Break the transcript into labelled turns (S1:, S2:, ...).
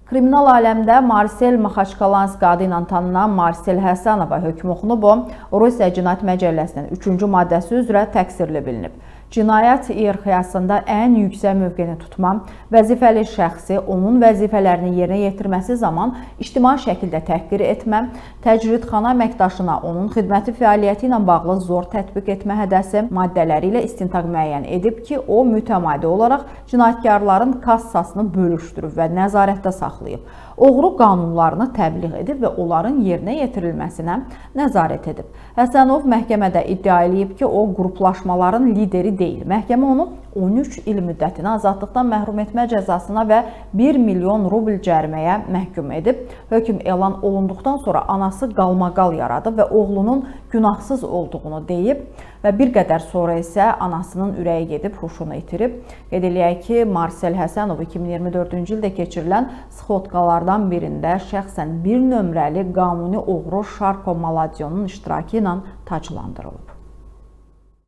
S1: Kriminal aləmdə Marsel Maxaçkalanski adı ilə tanınan Marsel Həsənova hökm oxunub. O, Rusiya Cinayət Məcəlləsinin 3-cü maddəsi üzrə təqsirli bilinib. Cinayət iyerarxiyasında ən yüksək mövqeni tutma, vəzifəli şəxsi onun vəzifələrini yerinə yetirməsi zaman ictimai şəkildə təhqir etmə, təcridxana əməkdaşına onun xidməti fəaliyyəti ilə bağlı zor tətbiq etmə hədəsi maddələri ilə istintaq müəyyən edib ki, o mütəmadi olaraq cinayətkarların kassasını bölüşdürüb və nəzarətdə saxlayıb. Oğru qanunlarını təbliğ edib və onların yerinə yetirilməsinə nəzarət edib. Həsənov məhkəmədə iddia edib ki, o qruplaşmaların lideri deyil. Məhkəmə onu 13 il müddətinə azadlıqdan məhrum etmə cəzasına və 1 milyon rubl cəriməyə məhkum edib. Hökm elan olunduqdan sonra anası qalmaqal yaradıb və oğlunun günahsız olduğunu deyib və bir qədər sonra isə anasının ürəyi gedib huşunu itirib. Qeyd eləyək ki, Marsel Həsənov 2024-cü ildə keçirilən sxotkalardan birində şəxsən bir nömrəli qanuni oğru Şarko Maladyonun iştirakı ilə taclandırılıb.